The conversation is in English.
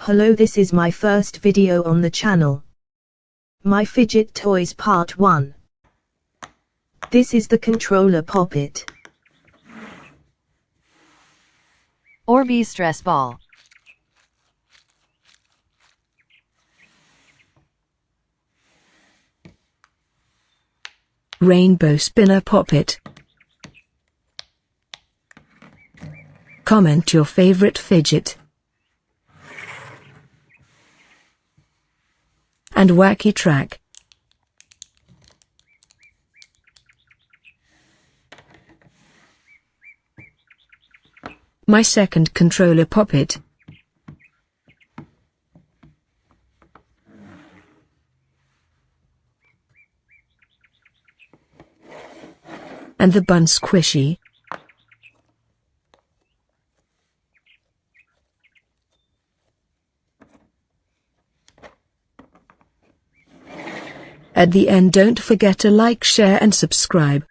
Hello, this is my first video on the channel. My fidget toys part 1. This is the controller poppet. Orbeez stress ball. Rainbow spinner poppet. Comment your favorite fidget. And wacky track. My second controller poppet. And the bun squishy. At the end, don't forget to like, share and subscribe.